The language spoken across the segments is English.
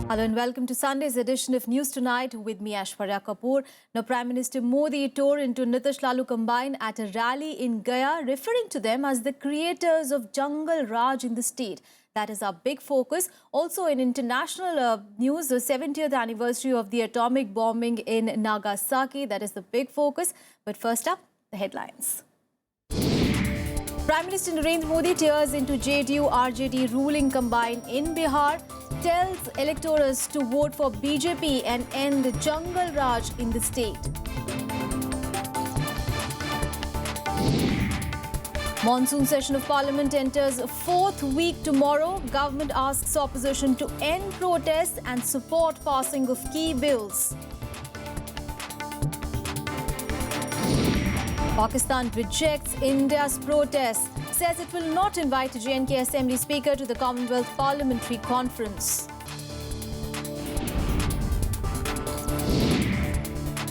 Hello and welcome to Sunday's edition of News Tonight with me, Aishwarya Kapoor. Now, Prime Minister Modi tore into Nitish Lalu combine at a rally in Gaya, referring to them as the creators of Jungle Raj in the state. That is our big focus. Also in international news, the 70th anniversary of the atomic bombing in Nagasaki. That is the big focus. But first up, the headlines. Prime Minister Narendra Modi tears into JDU-RJD ruling combine in Bihar, tells electors to vote for BJP and end Jungle Raj in the state. Monsoon session of Parliament enters fourth week tomorrow. Government asks opposition to end protests and support passing of key bills. Pakistan rejects India's protest, says it will not invite J&K Assembly Speaker to the Commonwealth Parliamentary Conference.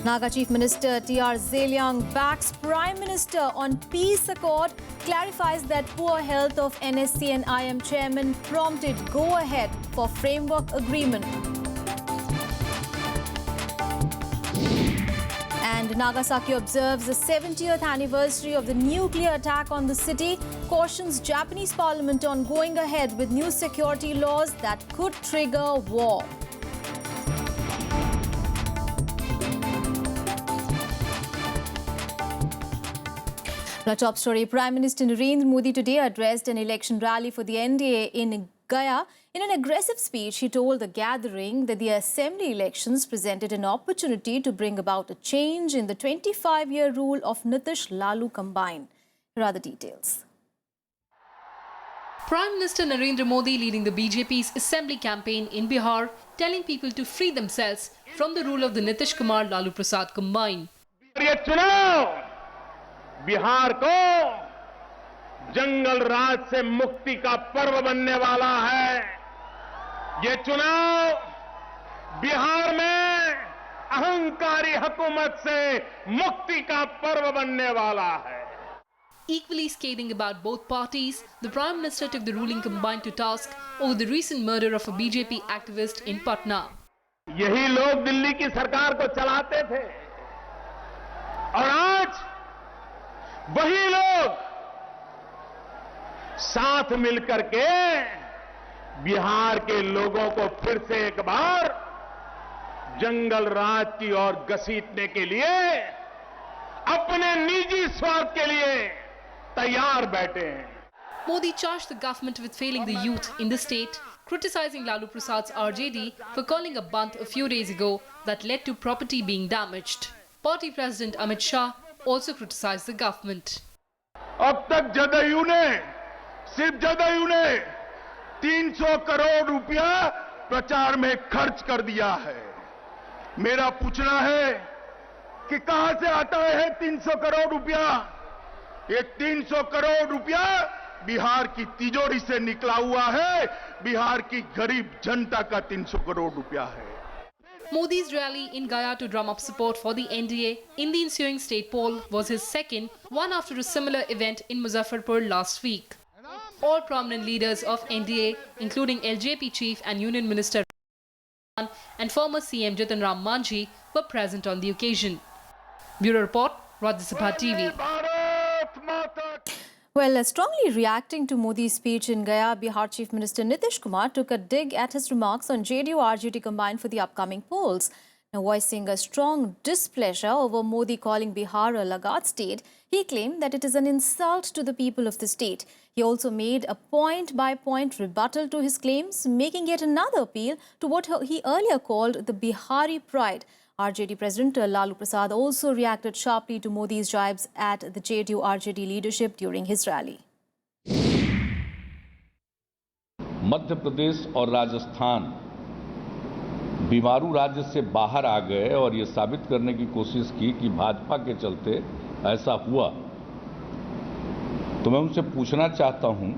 Naga Chief Minister T.R. Zeliang backs Prime Minister on peace accord, clarifies that poor health of NSC and IM chairman prompted go-ahead for framework agreement. And Nagasaki observes the 70th anniversary of the nuclear attack on the city, cautions Japanese parliament on going ahead with new security laws that could trigger war. Now, top story, Prime Minister Narendra Modi today addressed an election rally for the NDA in Gaya. In an aggressive speech, he told the gathering that the assembly elections presented an opportunity to bring about a change in the 25-year rule of Nitish Lalu combine. Here are the details. Prime Minister Narendra Modi leading the BJP's assembly campaign in Bihar, telling people to free themselves from the rule of the Nitish Kumar Lalu Prasad combine. Bihar को जंगल राज से मुक्ति का पर्व बनने वाला है। ये चुनाव बिहार में अहंकारी हुकूमत से मुक्ति का पर्व बनने वाला है। Equally scathing about both parties, the Prime Minister took the ruling combine to task over the recent murder of a BJP activist in Patna. यही लोग दिल्ली की सरकार को चलाते थे और आज वही लोग साथ मिलकर के बिहार के लोगों को फिर से एक बार जंगल राज की ओर घसीटने के लिए अपने निजी स्वार्थ के लिए तैयार बैठे हैं. Modi charged the government with failing the youth in the state, criticizing Lalu Prasad's RJD for calling a bandh a few days ago that led to property being damaged. Party President Amit Shah also criticized the government. अब तक जदयू ने सिर्फ जदयू ने 300 करोड़ रुपया प्रचार में खर्च कर दिया है. मेरा पूछना है कि कहां से आता है 300 करोड़ रुपया? ये 300 करोड़ रुपया बिहार की तिजोरी से निकला हुआ है. बिहार की गरीब जनता का 300 करोड़ रुपया है. Modi's rally in Gaya to drum up support for the NDA in the ensuing state poll was his second, one after a similar event in Muzaffarpur last week. All prominent leaders of NDA, including LJP chief and Union Minister and former CM Jitan Ram Manjhi, were present on the occasion. Bureau Report, Rajya TV. Well, strongly reacting to Modi's speech in Gaya, Bihar Chief Minister Nitish Kumar took a dig at his remarks on JDU-RJD combine for the upcoming polls. Now, voicing a strong displeasure over Modi calling Bihar a laggard state, he claimed that it is an insult to the people of the state. He also made a point-by-point rebuttal to his claims, making yet another appeal to what he earlier called the Bihari pride. RJD President Lalu Prasad also reacted sharply to Modi's jibes at the JDU-RJD leadership during his rally. Madhya Pradesh और राजस्थान बीमारू राज्य से बाहर आ गए और ये साबित करने की कोशिश की कि भाजपा के चलते ऐसा हुआ. तो मैं उनसे पूछना चाहता हूं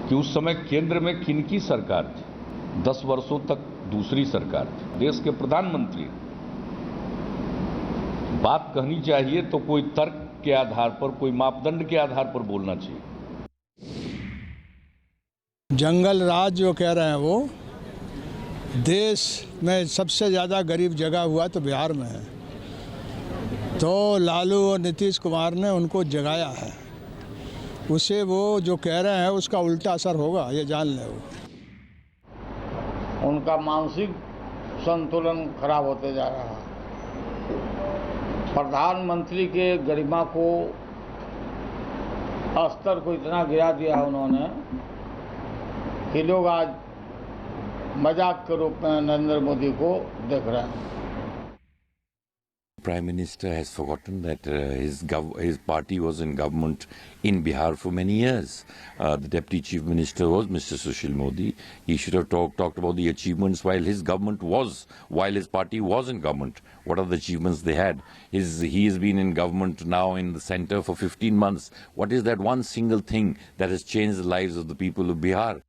कि उस समय केंद्र में किनकी सरकार थी? 10 वर्षों तक दूसरी सरकार थी. देश के प्रधानमंत्री बात कहनी चाहिए तो कोई तर्क के आधार पर, कोई मापदंड के आधार पर बोलना चाहिए. जंगल राज जो कह रहे हैं वो देश में सबसे ज़्यादा गरीब जगह हुआ तो बिहार में है, तो लालू और नीतीश कुमार ने उनको जगाया है। उसे वो जो कह रहे हैं उसका उल्टा असर होगा, ये जान ले। उनका मानसिक संतुलन खराब होते जा रहा है। प्रधानमंत्री के गरिमा को, स्तर को इतना गिरा दिया उन्होंने कि लोग आज मजाक के रूप में नरेंद्र मोदी को देख रहे हैं। Prime Minister has forgotten that his party was in government in Bihar for many years. The Deputy Chief Minister was Mr. Sushil Modi. He should have talked about the achievements while his party was in government. What are the achievements they had? He has been in government now in the center for 15 months. What is that one single thing that has changed the lives of the people of Bihar?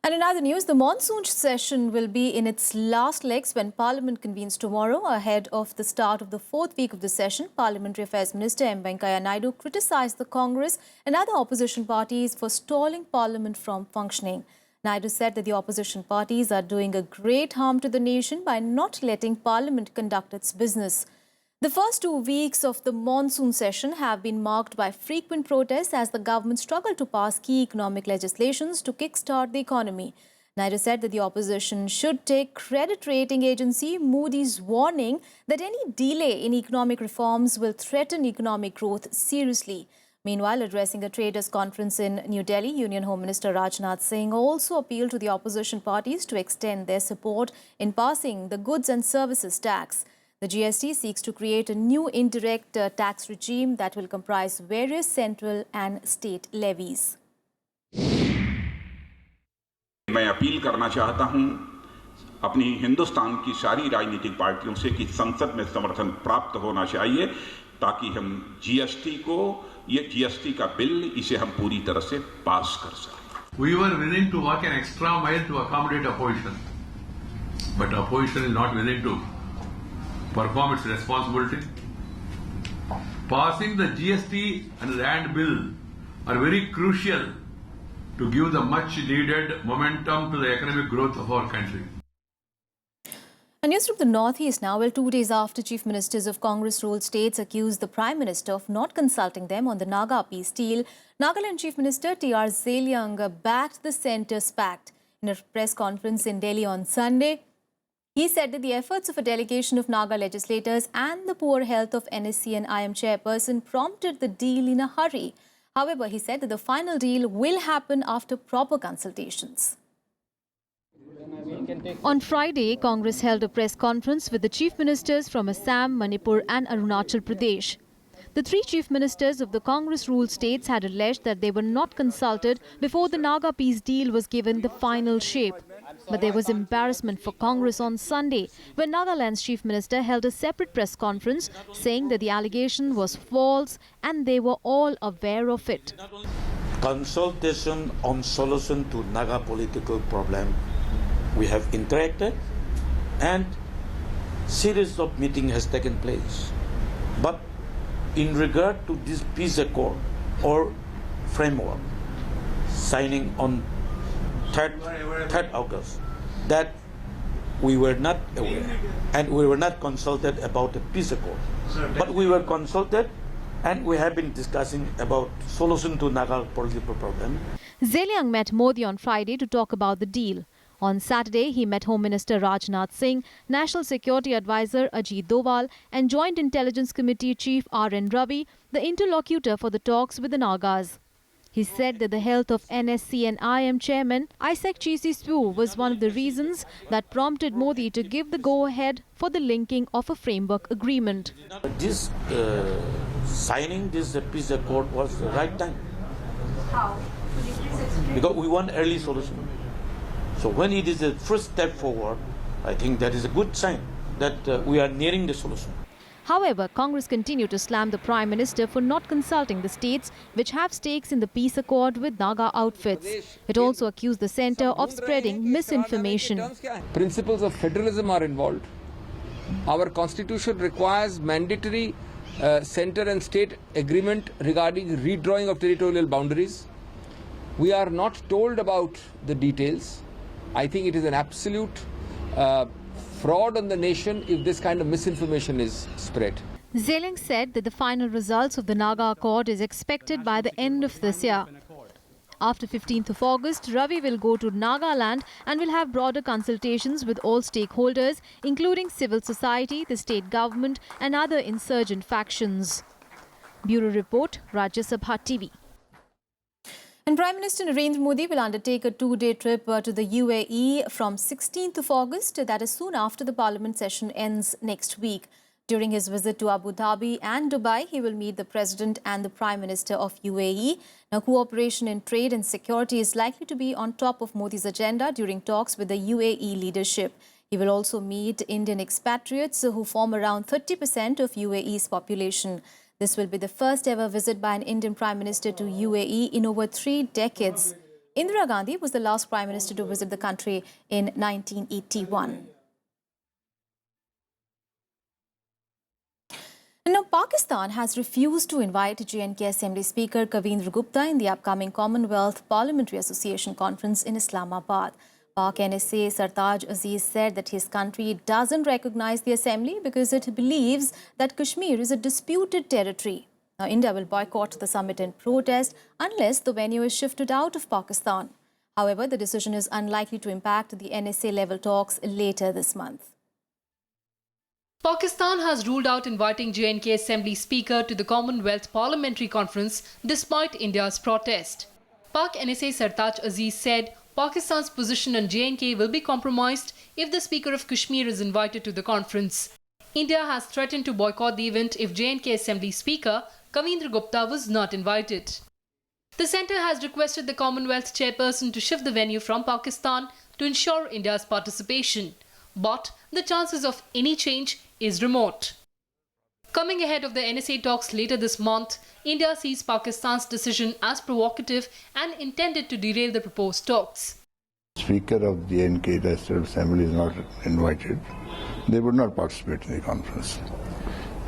And in other news, the monsoon session will be in its last legs when Parliament convenes tomorrow. Ahead of the start of the fourth week of the session, Parliamentary Affairs Minister M. Venkaiah Naidu criticised the Congress and other opposition parties for stalling Parliament from functioning. Naidu said that the opposition parties are doing a great harm to the nation by not letting Parliament conduct its business. The first 2 weeks of the monsoon session have been marked by frequent protests as the government struggled to pass key economic legislations to kickstart the economy. Naidu said that the opposition should take credit rating agency Moody's warning that any delay in economic reforms will threaten economic growth seriously. Meanwhile, addressing a traders' conference in New Delhi, Union Home Minister Rajnath Singh also appealed to the opposition parties to extend their support in passing the goods and services tax. The GST seeks to create a new indirect tax regime that will comprise various central and state levies. मैं appeal करना चाहता हूं अपनी हिंदुस्तान की सारी राजनीतिक पार्टियों से कि संसद में समर्थन प्राप्त होना चाहिए ताकि हम जीएसटी का बिल इसे हम पूरी तरह से पास कर सकें. We were willing to walk an extra mile to accommodate opposition, but opposition is not willing to perform its responsibility. Passing the GST and land bill are very crucial to give the much needed momentum to the economic growth of our country. And news from the Northeast now. Well, 2 days after Chief Ministers of Congress-ruled states accused the Prime Minister of not consulting them on the Naga peace deal, Nagaland Chief Minister T.R. Zeliang backed the centre's pact. In a press conference in Delhi on Sunday, he said that the efforts of a delegation of Naga legislators and the poor health of NSC and IM chairperson prompted the deal in a hurry. However, he said that the final deal will happen after proper consultations. On Friday, Congress held a press conference with the chief ministers from Assam, Manipur and Arunachal Pradesh. The three chief ministers of the Congress-ruled states had alleged that they were not consulted before the Naga peace deal was given the final shape. But there was embarrassment for Congress on Sunday when Nagaland's chief minister held a separate press conference saying that the allegation was false and they were all aware of it. Consultation on solution to Naga political problem. We have interacted and series of meeting has taken place. But in regard to this peace accord or framework signing on 3rd August, that we were not aware and we were not consulted about the peace accord. But we were consulted and we have been discussing about solution to Naga political problem. Zeliang met Modi on Friday to talk about the deal. On Saturday, he met Home Minister Rajnath Singh, National Security Advisor Ajit Doval and Joint Intelligence Committee Chief R.N. Ravi, the interlocutor for the talks with the Nagas. He said that the health of NSC and IM chairman Isaac Chisi Swu was one of the reasons that prompted Modi to give the go-ahead for the linking of a framework agreement. This signing this peace accord was the right time. How? Because we want early solution. So when it is the first step forward, I think that is a good sign that we are nearing the solution. However, Congress continued to slam the Prime Minister for not consulting the states which have stakes in the peace accord with Naga outfits. It also accused the centre of spreading misinformation. Principles of federalism are involved. Our constitution requires mandatory centre and state agreement regarding redrawing of territorial boundaries. We are not told about the details. I think it is an absolute fraud on the nation if this kind of misinformation is spread. Zeleng said that the final results of the Naga Accord is expected by the end of this year. After 15th of August, Ravi will go to Nagaland and will have broader consultations with all stakeholders, including civil society, the state government and other insurgent factions. Bureau Report, Rajya Sabha TV. And Prime Minister Narendra Modi will undertake a two-day trip to the UAE from 16th of August, that is soon after the Parliament session ends next week. During his visit to Abu Dhabi and Dubai, he will meet the President and the Prime Minister of UAE. Now, cooperation in trade and security is likely to be on top of Modi's agenda during talks with the UAE leadership. He will also meet Indian expatriates who form around 30% of UAE's population. This will be the first ever visit by an Indian Prime Minister to UAE in over 3 decades. Indira Gandhi was the last Prime Minister to visit the country in 1981. Now, Pakistan has refused to invite J&K Assembly Speaker Kavindra Gupta in the upcoming Commonwealth Parliamentary Association Conference in Islamabad. Pak NSA Sartaj Aziz said that his country doesn't recognize the Assembly because it believes that Kashmir is a disputed territory. Now, India will boycott the summit in protest unless the venue is shifted out of Pakistan. However, the decision is unlikely to impact the NSA-level talks later this month. Pakistan has ruled out inviting J&K Assembly Speaker to the Commonwealth Parliamentary Conference despite India's protest. Pak NSA Sartaj Aziz said Pakistan's position on J&K will be compromised if the Speaker of Kashmir is invited to the conference. India has threatened to boycott the event if J&K Assembly Speaker Kavindra Gupta was not invited. The centre has requested the Commonwealth chairperson to shift the venue from Pakistan to ensure India's participation. But the chances of any change is remote. Coming ahead of the NSA talks later this month, India sees Pakistan's decision as provocative and intended to derail the proposed talks. Speaker of the J&K National Assembly is not invited. They would not participate in the conference.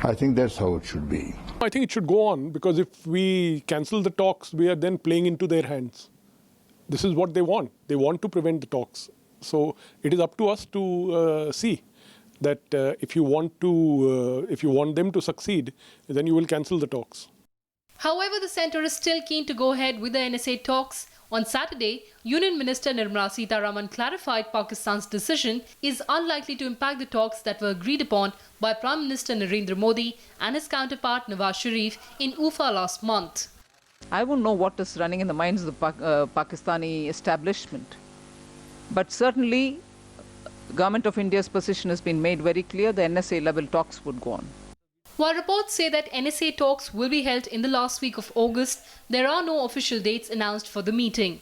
I think that's how it should be. I think it should go on because if we cancel the talks, we are then playing into their hands. This is what they want. They want to prevent the talks. So it is up to us to see that if you want them to succeed, then you will cancel the talks. However, the centre is still keen to go ahead with the NSA talks. On Saturday, Union Minister Nirmala Sitharaman clarified Pakistan's decision is unlikely to impact the talks that were agreed upon by Prime Minister Narendra Modi and his counterpart Nawaz Sharif in Ufa last month. I won't know what is running in the minds of the Pakistani establishment. But certainly, Government of India's position has been made very clear. The NSA-level talks would go on. While reports say that NSA talks will be held in the last week of August, there are no official dates announced for the meeting.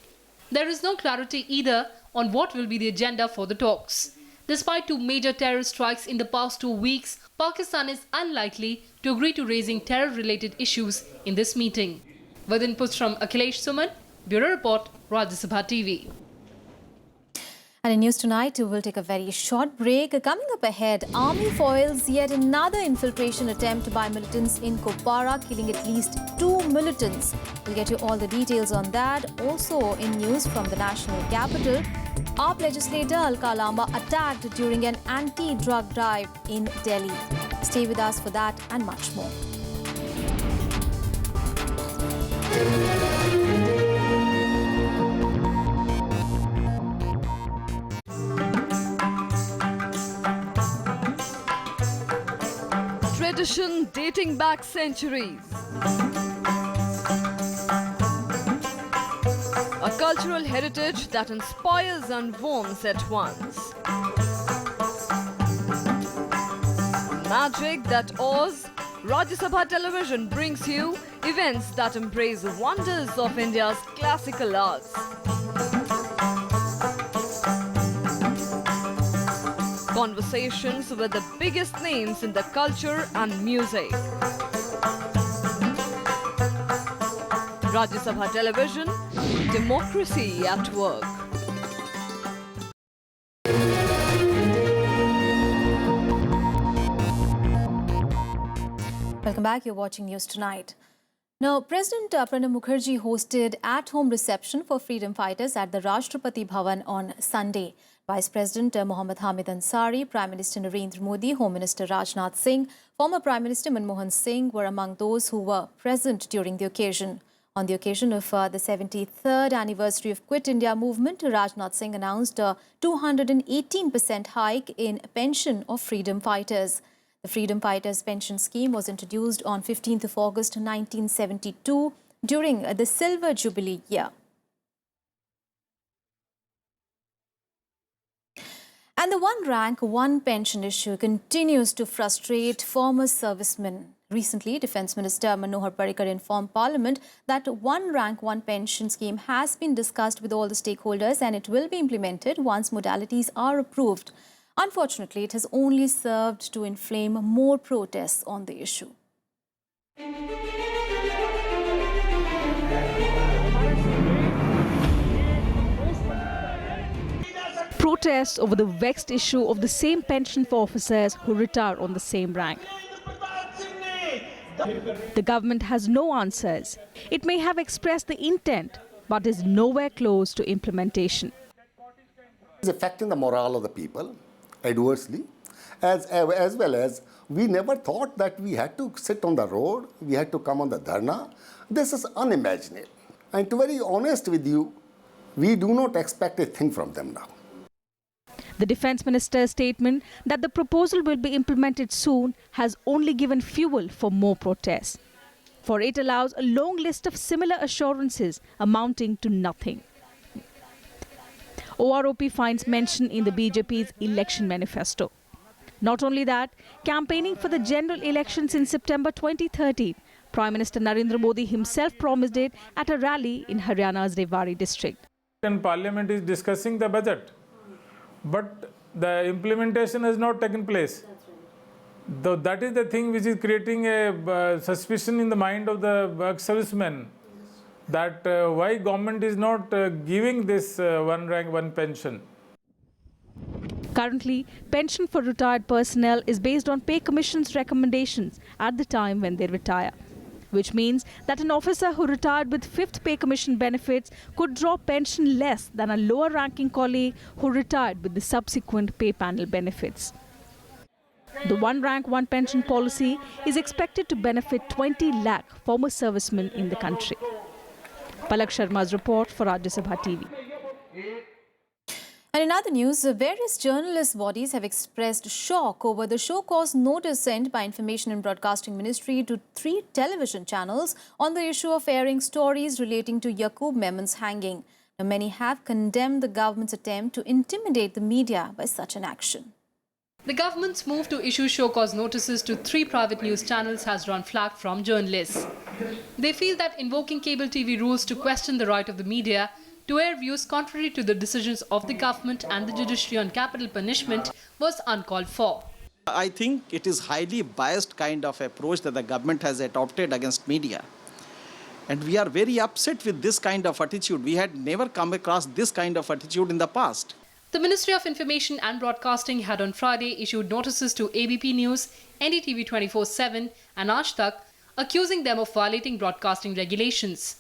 There is no clarity either on what will be the agenda for the talks. Despite 2 major terror strikes in the past 2 weeks, Pakistan is unlikely to agree to raising terror-related issues in this meeting. With inputs from Akhilesh Suman, Bureau Report, Rajya Sabha TV. And in news tonight, we will take a very short break. Coming up ahead, Army foils yet another infiltration attempt by militants in Kupwara, killing at least 2 militants. We'll get you all the details on that. Also in news from the national capital, AAP legislator Alka Lamba attacked during an anti-drug drive in Delhi. Stay with us for that and much more. Tradition dating back centuries. A cultural heritage that inspires and warms at once. Magic that awes. Rajya Sabha Television brings you events that embrace the wonders of India's classical arts. Conversations with the biggest names in the culture and music. Rajya Sabha Television, democracy at work. Welcome back. You're watching News Tonight. Now, President Pranab Mukherjee hosted at-home reception for freedom fighters at the Rashtrapati Bhavan on Sunday. Vice President Mohammad Hamid Ansari, Prime Minister Narendra Modi, Home Minister Rajnath Singh, former Prime Minister Manmohan Singh were among those who were present during the occasion. On the occasion of the 73rd anniversary of Quit India movement, Rajnath Singh announced a 218% hike in pension of freedom fighters. The Freedom Fighters Pension Scheme was introduced on 15th of August 1972 during the Silver Jubilee year. And the one rank, one pension issue continues to frustrate former servicemen. Recently, Defence Minister Manohar Parrikar informed Parliament that one rank, one pension scheme has been discussed with all the stakeholders and it will be implemented once modalities are approved. Unfortunately, it has only served to inflame more protests on the issue. Protests over the vexed issue of the same pension for officers who retire on the same rank. The government has no answers. It may have expressed the intent, but is nowhere close to implementation. It's affecting the morale of the people adversely, as well as we never thought that we had to sit on the road, we had to come on the dharna. This is unimaginable. And to be very honest with you, we do not expect a thing from them now. The Defence Minister's statement that the proposal will be implemented soon has only given fuel for more protests. For it allows a long list of similar assurances amounting to nothing. OROP finds mention in the BJP's election manifesto. Not only that, campaigning for the general elections in September 2013, Prime Minister Narendra Modi himself promised it at a rally in Haryana's Rewari district. And Parliament is discussing the budget, but the implementation has not taken place. Though that is the thing which is creating a suspicion in the mind of the servicemen, that why government is not giving this one rank, one pension. Currently, pension for retired personnel is based on pay commission's recommendations at the time when they retire, which means that an officer who retired with 5th pay commission benefits could draw pension less than a lower ranking colleague who retired with the subsequent pay panel benefits. The one rank, one pension policy is expected to benefit 20 lakh former servicemen in the country. Palak Sharma's report for Rajya Sabha TV. And in other news, various journalist bodies have expressed shock over the show cause notice sent by Information and Broadcasting Ministry to 3 television channels on the issue of airing stories relating to Yaqub Memon's hanging. Now, many have condemned the government's attempt to intimidate the media by such an action. The government's move to issue show cause notices to 3 private news channels has drawn flack from journalists. They feel that invoking cable TV rules to question the right of the media to air views contrary to the decisions of the government and the judiciary on capital punishment was uncalled for. I think it is highly biased kind of approach that the government has adopted against media. And we are very upset with this kind of attitude. We had never come across this kind of attitude in the past. The Ministry of Information and Broadcasting had on Friday issued notices to ABP News, NDTV 24/7 and Aaj Tak, accusing them of violating broadcasting regulations.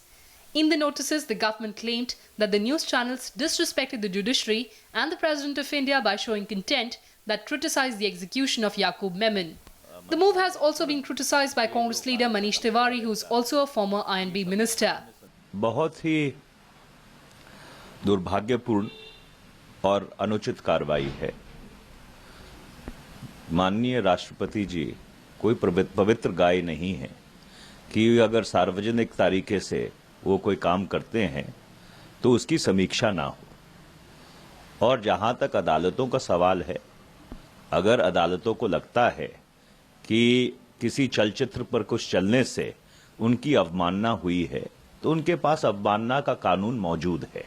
In the notices, the government claimed that the news channels disrespected the judiciary and the President of India by showing contempt that criticized the execution of Yaqub Memon. The move has also been criticized by Congress leader Manish Tiwari, who is also a former INB minister. बहुत ही दुर्भाग्यपूर्ण और अनुचित कार्रवाई है। माननीय राष्ट्रपति जी कोई पवित्र गाय नहीं है कि अगर सार्वजनिक तरीके से वो कोई काम करते हैं तो उसकी समीक्षा ना हो। और जहां तक अदालतों का सवाल है, अगर अदालतों को लगता है कि किसी चलचित्र पर कुछ चलने से उनकी अवमानना हुई है, तो उनके पास अवमानना का कानून मौजूद है।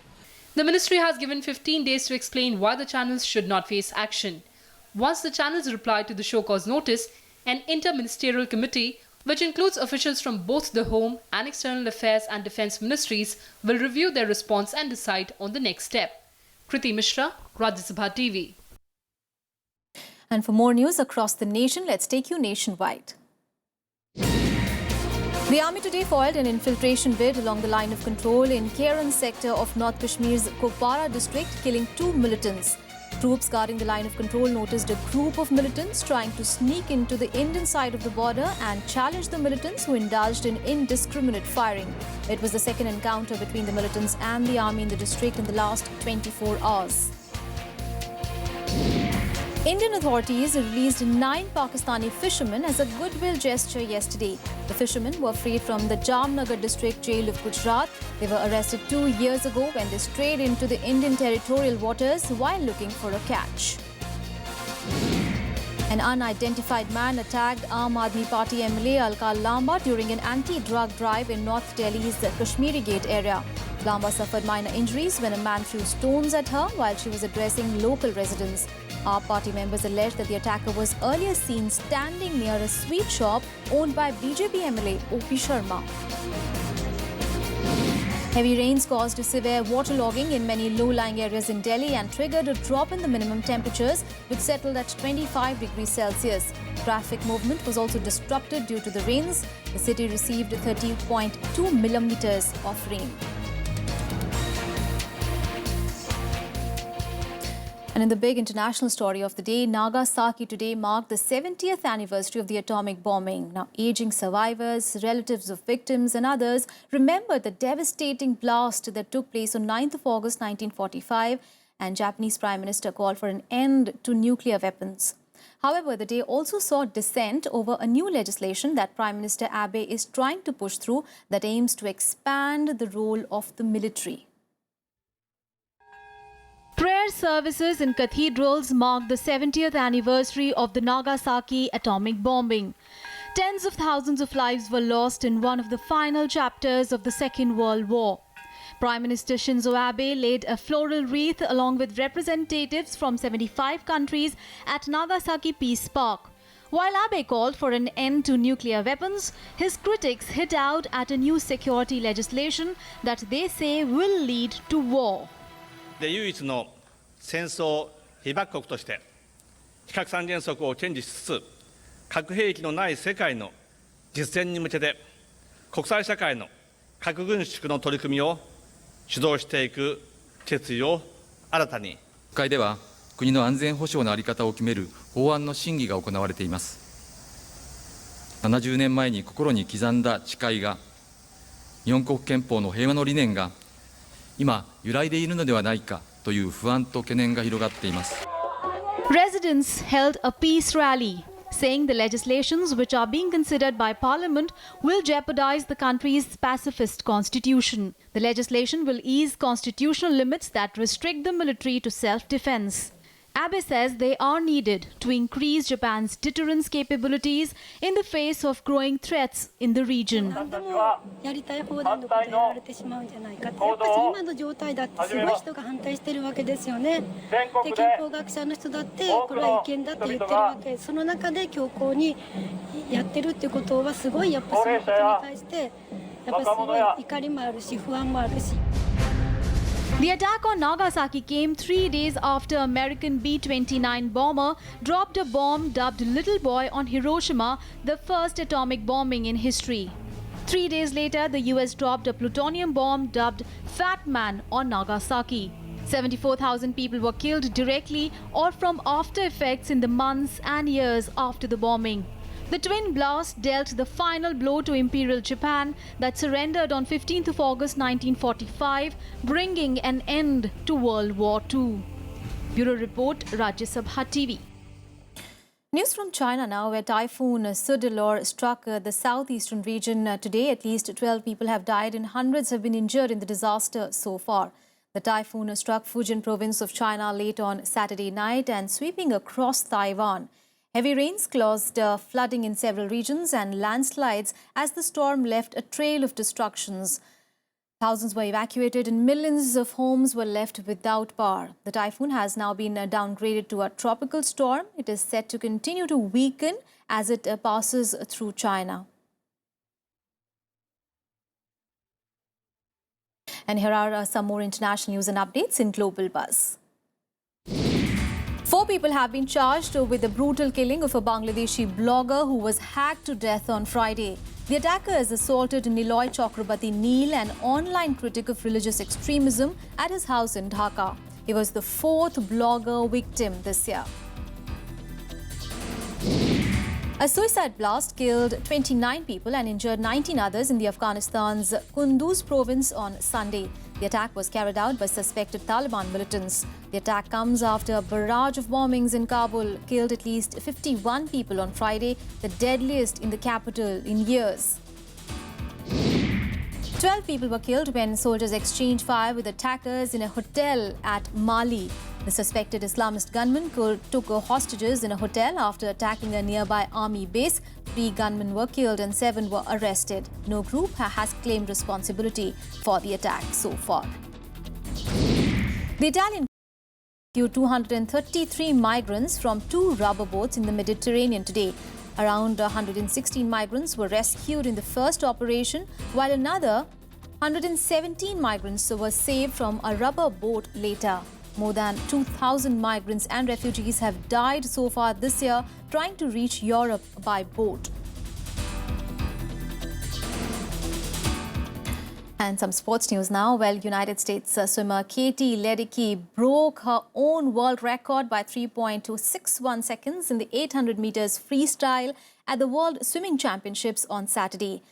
The ministry has given 15 days to explain why the channels should not face action. Once the channels reply to the show cause notice, an inter-ministerial committee, which includes officials from both the Home and External Affairs and Defence Ministries, will review their response and decide on the next step. Kriti Mishra, Rajya Sabha TV. And for more news across the nation, let's take you nationwide. The army today foiled an infiltration bid along the line of control in Karen sector of North Kashmir's Kupwara district, killing 2 militants. Troops guarding the line of control noticed a group of militants trying to sneak into the Indian side of the border and challenged the militants, who indulged in indiscriminate firing. It was the second encounter between the militants and the army in the district in the last 24 hours. Indian authorities released 9 Pakistani fishermen as a goodwill gesture yesterday. The fishermen were freed from the Jamnagar district jail of Gujarat. They were arrested 2 years ago when they strayed into the Indian territorial waters while looking for a catch. An unidentified man attacked Aam Aadmi Party MLA Alka Lamba during an anti-drug drive in North Delhi's Kashmiri Gate area. Lamba suffered minor injuries when a man threw stones at her while she was addressing local residents. Our party members alleged that the attacker was earlier seen standing near a sweet shop owned by BJP MLA O.P. Sharma. Heavy rains caused severe waterlogging in many low-lying areas in Delhi and triggered a drop in the minimum temperatures, which settled at 25 degrees Celsius. Traffic movement was also disrupted due to the rains. The city received 30.2 millimeters of rain. And in the big international story of the day, Nagasaki today marked the 70th anniversary of the atomic bombing. Now, aging survivors, relatives of victims and others remember the devastating blast that took place on 9th of August 1945, and Japanese Prime Minister called for an end to nuclear weapons. However, the day also saw dissent over a new legislation that Prime Minister Abe is trying to push through that aims to expand the role of the military. Prayer services in cathedrals marked the 70th anniversary of the Nagasaki atomic bombing. Tens of thousands of lives were lost in one of the final chapters of the Second World War. Prime Minister Shinzo Abe laid a floral wreath along with representatives from 75 countries at Nagasaki Peace Park. While Abe called for an end to nuclear weapons, his critics hit out at a new security legislation that they say will lead to war. 唯一の戦争被爆国として非核三原則を堅持しつつ核兵器のない世界の実現に向けて国際社会の核軍縮の取り組みを主導していく決意を新たに。国会では国の安全保障の在り方を決める法案の審議が行われています。70年前に心に刻んだ誓いが、日本国憲法の平和の理念が今揺らいでいるのではないかという不安と懸念が広がっています。Residents held a peace rally, saying the legislations which are being considered by Parliament will jeopardize the country's pacifist constitution. The legislation will ease constitutional limits that restrict the military to self-defense. Abe says they are needed to increase Japan's deterrence capabilities in the face of growing threats in the region. やりたい放題のことやられてしまうんじゃないかって、やっぱり今の状態だってすごい人が反対してるわけですよね。で、憲法学者の人だってこれは違憲だって言ってるわけ。その中で強硬にやってるっていうことはすごいやっぱそのことに対してやっぱすごい怒りもあるし不安もあるし。 The attack on Nagasaki came 3 days after American B-29 bomber dropped a bomb dubbed Little Boy on Hiroshima, the first atomic bombing in history. 3 days later, the US dropped a plutonium bomb dubbed Fat Man on Nagasaki. 74,000 people were killed directly or from after effects in the months and years after the bombing. The twin blast dealt the final blow to Imperial Japan that surrendered on 15th of August 1945, bringing an end to World War II. Bureau Report, Rajya Sabha TV. News from China now, where Typhoon Sudilor struck the southeastern region today. At least 12 people have died and hundreds have been injured in the disaster so far. The typhoon struck Fujian province of China late on Saturday night and sweeping across Taiwan. Heavy rains caused flooding in several regions and landslides as the storm left a trail of destructions. Thousands were evacuated and millions of homes were left without power. The typhoon has now been downgraded to a tropical storm. It is set to continue to weaken as it passes through China. And here are some more international news and updates in Global Buzz. 4 people have been charged with the brutal killing of a Bangladeshi blogger who was hacked to death on Friday. The attackers assaulted Niloy Chakrabarti Neel, an online critic of religious extremism, at his house in Dhaka. He was the fourth blogger victim this year. A suicide blast killed 29 people and injured 19 others in the Afghanistan's Kunduz province on Sunday. The attack was carried out by suspected Taliban militants. The attack comes after a barrage of bombings in Kabul killed at least 51 people on Friday, the deadliest in the capital in years. 12 people were killed when soldiers exchanged fire with attackers in a hotel at Mali. The suspected Islamist gunman took hostages in a hotel after attacking a nearby army base. 3 gunmen were killed and 7 were arrested. No group has claimed responsibility for the attack so far. The Italian rescued 233 migrants from 2 rubber boats in the Mediterranean today. Around 116 migrants were rescued in the first operation, while another 117 migrants were saved from a rubber boat later. More than 2,000 migrants and refugees have died so far this year trying to reach Europe by boat. And some sports news now. Well, United States swimmer Katie Ledecky broke her own world record by 3.261 seconds in the 800 meters freestyle at the World Swimming Championships on Saturday.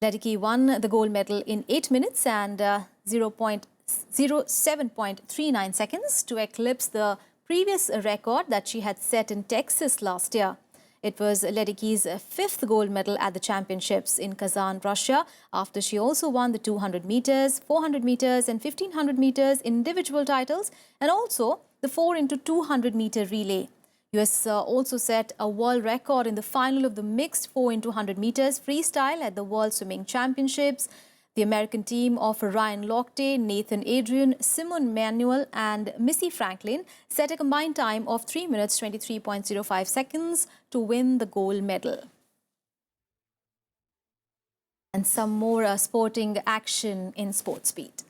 Ledecky won the gold medal in 8 minutes and 07.39 seconds to eclipse the previous record that she had set in Texas last year. It was Ledecky's 5th gold medal at the championships in Kazan, Russia, after she also won the 200 meters, 400 meters and 1500 meters individual titles, and also the 4x200 meter relay. US also set a world record in the final of the mixed 4x100 meters freestyle at the World Swimming Championships. The American team of Ryan Lochte, Nathan Adrian, Simon Manuel and Missy Franklin set a combined time of 3 minutes 23.05 seconds to win the gold medal. And some more sporting action in Sports Beat.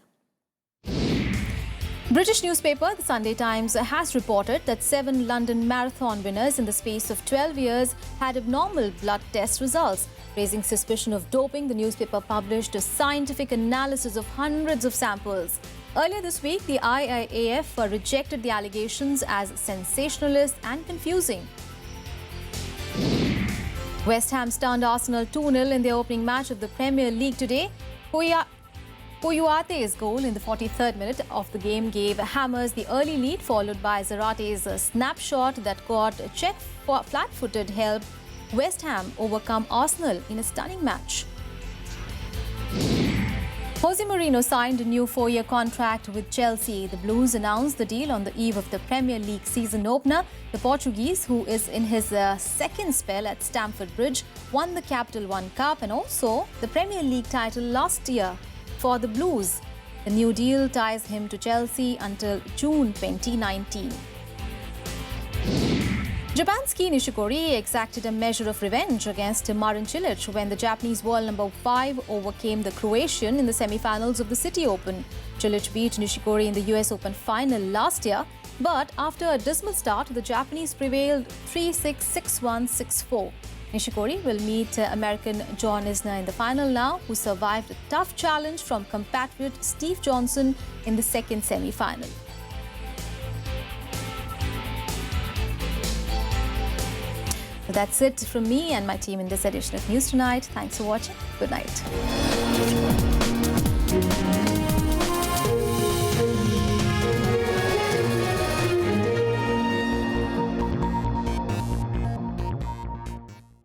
British newspaper The Sunday Times has reported that 7 London Marathon winners in the space of 12 years had abnormal blood test results. Raising suspicion of doping, the newspaper published a scientific analysis of hundreds of samples. Earlier this week, the IIAF rejected the allegations as sensationalist and confusing. West Ham stunned Arsenal 2-0 in their opening match of the Premier League today. Kouyate's goal in the 43rd minute of the game gave Hammers the early lead, followed by Zarate's snapshot that got Czech flat-footed help West Ham overcome Arsenal in a stunning match. Jose Mourinho signed a new 4-year contract with Chelsea. The Blues announced the deal on the eve of the Premier League season opener. The Portuguese, who is in his second spell at Stamford Bridge, won the Capital One Cup and also the Premier League title last year for the Blues. The new deal ties him to Chelsea until June 2019. Japan's Kei Nishikori exacted a measure of revenge against Marin Cilic when the Japanese world number 5 overcame the Croatian in the semi-finals of the City Open. Cilic beat Nishikori in the US Open final last year, but after a dismal start, the Japanese prevailed 3-6, 6-1, 6-4. Nishikori will meet American John Isner in the final now, who survived a tough challenge from compatriot Steve Johnson in the second semi-final. So that's it from me and my team in this edition of News Tonight. Thanks for watching. Good night.